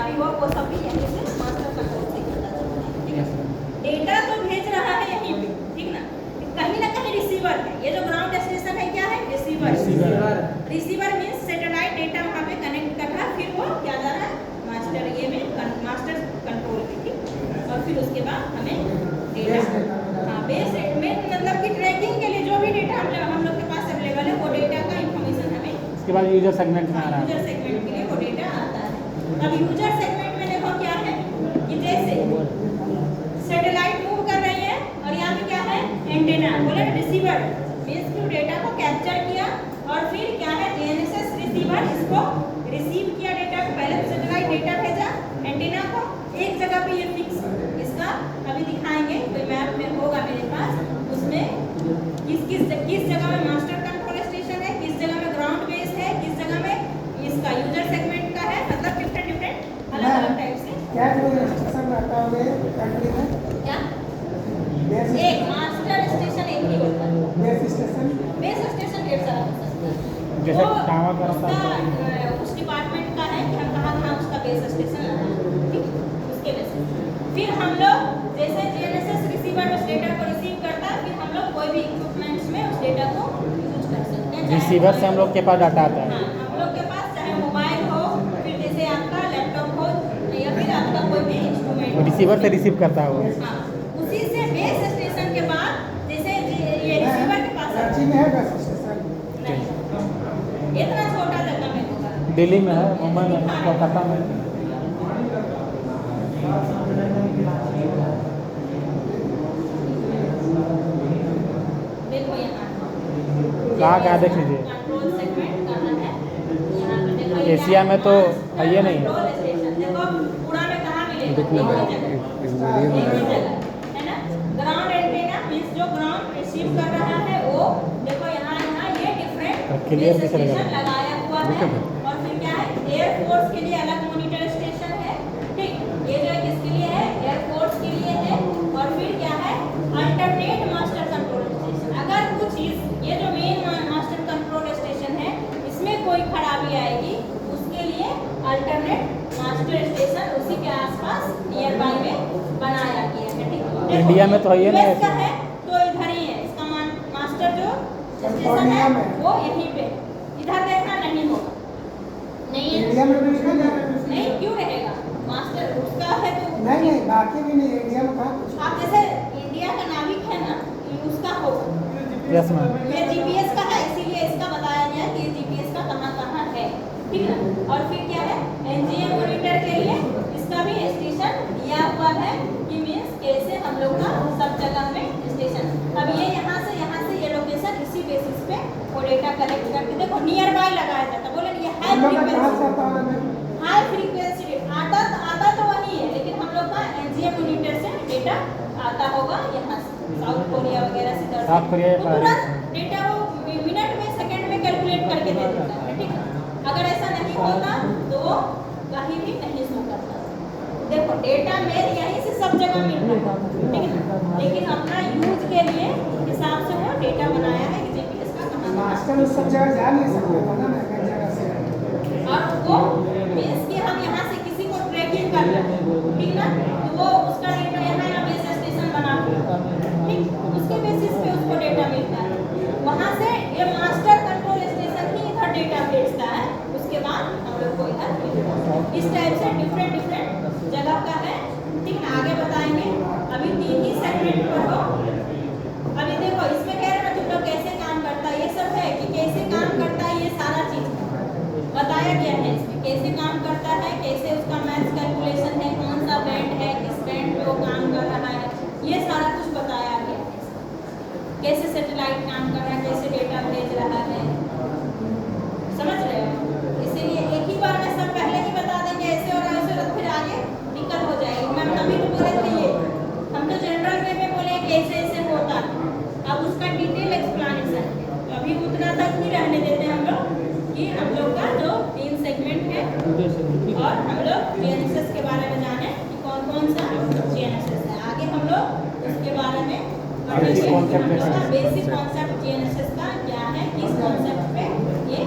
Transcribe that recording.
भी हो वो सब भी यहीं से मास्टर कंट्रोल से किया जाता है, ठीक है। डेटा तो भेज रहा है यहीं पे, ठीक ना, कहीं ना कहीं रिसीवर है। ये जो ग्राउंड स्टेशन है क्या है, receiver. Receiver means satellite data वहाँ पे कनेक्ट कर रहा है, फिर वो क्या जा रहा है मास्टर ये में मास्टर कंट्रोल में, ठीक। और फिर उसके बाद हमें डेटा बेस में मतलब कि ट्रैकिंग के लिए जो भी डेटा हम लोग के पास अवेलेबल है वो डेटा का इंफॉर्मेशन हमें उसके बाद यूजर सेगमेंट में आ रहा है। यूजर सेगमेंट के लिए वो डेटा आता है। अब यूजर सेगमेंट में देखो क्या है कि जैसे सैटेलाइट मूव कर रही है और यहाँ पे क्या है एंटेना, बोले रिसीवर मीन्स कि डेटा को कैप्चर किया और फिर क्या है जीएनएसएस रिसीवर इसको रिसीव किया डेटा को, पहले सैटेलाइट डेटा भेजा एंटेना को एक जगह पे ये फिक्स, इसका अभी दिखाएंगे कोई मैप में होगा मेरे पास, उसमें किस जगह में मास्टर कंट्रोल स्टेशन है, किस जगह में ग्राउंड बेस है, किस जगह में इसका यूजर सेगमेंट का है, मतलब डिफरेंट अलग टाइप से क्या स्टेशन रहता है कंट्री में, क्या एक मास्टर स्टेशन एक ही होता है, बेस स्टेशन ढेर सारा हो सकता है, जैसे टावर का उसका उस डिपार्टमेंट का है कि हम कहाँ उसका बेस स्टेशन लगाना, ठीक है। उसके वजह से फिर हम लोग जैसे जीएनएसएस रिसीवर उस डेटा को रिसीव करता है, फिर हम लोग कोई भी इक्विपमेंट्स में उस डेटा को यूज कर सकते हैं। रिसीवर से हम लोग के पास डाटा आता है। हाँ, हम लोग के पास चाहे मोबाइल हो, फिर जैसे आपका लैपटॉप हो या फिर आपका कोई भी इंस्ट्रूमेंट रिसीवर से रिसीव करता है वो। हाँ, उसी से बेस स्टेशन के बाद जैसे ये रिसीवर के पास रांची में है बेस स्टेशन, नहीं इतना छोटा जगह में होगा, दिल्ली में है, मुंबई में है, कोलकाता में। देखो यहाँ कहाँ देख लीजिए। कंट्रोल सेगमेंट कहाँ है, यहाँ पे देखो ये एशिया में तो है ये नहीं है। कंट्रोल स्टेशन देखो पूरा में कहाँ मिलेगा, दिखने में एक ही जगह है ना। ग्राउंड एंटेना मींस जो ग्राउंड रिसीव कर रहा है वो देखो यहाँ ये डिफरेंट क्लियर बेस दिख रहा है। स्टेशन लगाया हुआ है, और फिर क्या है एयरफोर्स के लिए अलग मॉनिटर स्टेशन है, ठीक। ये जो है किसके लिए है, एयरफोर्स के लिए है। और फिर क्या है अल्टरनेट मास्टर कंट्रोल स्टेशन, अगर कुछ ये जो मेन मास्टर कंट्रोल स्टेशन है इसमें कोई खराबी आएगी उसके लिए अल्टरनेट मास्टर स्टेशन उसी के आसपास नियर बाय में बनाया गया है, ठीक। इंडिया में तो है ये नहीं US का ऐसे। है तो इधर ही है इसका मास्टर जो स्टेशन है वो यहीं पे, इधर देखना नहीं होगा, नहीं है इंडिया में भी नहीं, नहीं क्यों रहेगा मास्टर उसका है तो नहीं बाकी भी नहीं, इंडिया में कहाँ कुछ आप जैसे इंडिया का नाविक है ना ये उसका होगा, यस मैम। ये जीपीएस का है इसीलिए इसका बताया गया कि ये जीपीएस का कहाँ है, ठीक है। और फिर क्या है एनजीएम मॉनिटर के लिए इसका भी स्टेशन दिया हुआ है कि मीन्स कैसे हम लोग का सब जगह में स्टेशन, अब ये यहाँ से ये लोकेशन इसी बेसिस पे वो डेटा कलेक्ट करके देखो नियर बाय लगाया जाता, बोले ये हम लोग का कहाँ से हाई आता है, हाई फ्रीक्वेंसी आता तो वही है, लेकिन हम लोग का एनजीएम मॉनिटर से डेटा आता होगा यहाँ से साउथ कोरिया वगैरह से साउथ कोरिया तो तुरंत डेटा वो मिनट में सेकंड में कैलकुलेट करके दे देता है, ठीक है। अगर ऐसा नहीं होता तो वो कहीं भी नहीं शो करता। देखो डेटा मेल यहीं से सब जगह मिलता है, ठीक है, लेकिन अपना यूज के लिए हिसाब से वो डेटा बनाया है कि जीपीएस का कहाँ मास्टर उस सब जगह जा नहीं सकते था ना, मैं कई जगह से और वो मीन्स कि हम यहाँ से किसी को ट्रैकिंग कर रहे हैं, ठीक ना, तो वो उसका डेटा यहाँ बेस स्टेशन बना हुआ, ठीक, उसके बेसिस पे उसको डेटा मिलता है, वहाँ से ये मास्टर कंट्रोल स्टेशन ही इधर डेटा भेजता है, उसके बाद हम लोग को इधर मिलता है। इस टाइप से डिफरेंट जगह का है, ठीक ना। आगे बताएंगे, अभी 3 ही सेगमेंट पर हो। अभी देखो इसमें कह रहे ना तुम लोग कैसे काम करता है, ये सब है कि कैसे काम करता है, ये सारा चीज बताया गया है इसमें कैसे काम करता है, कैसे उसका मैथ्स कैलकुलेशन है, कौन सा बैंड है, किस बैंड पे वो काम कर रहा है, ये सारा कुछ बताया गया है। कैसे सैटेलाइट काम कर रहा है, कैसे डेटा भेज रहा है, समझ रहे हो। इसीलिए एक ही बार में सब पहले ही बता देंगे ऐसे और ऐसे, तो फिर आगे दिक्कत हो जाएगी। मैम तभी तो बोले थे ये हम तो जनरल वे में बोले कि ऐसे ऐसे होता है, अब उसका डिटेल एक्सप्लेनेशन है, तो अभी उतना तक ही रहने देते हैं हम लोग कि हम लोग का जो 3 सेगमेंट है और हम लोग जीएनएसएस के बारे में जाने कि कौन सा जीएनएसएस है। आगे हम लोग उसके बारे में बेसिक कॉन्सेप्ट जीएनएसएस का क्या है, किस कॉन्सेप्ट पे ये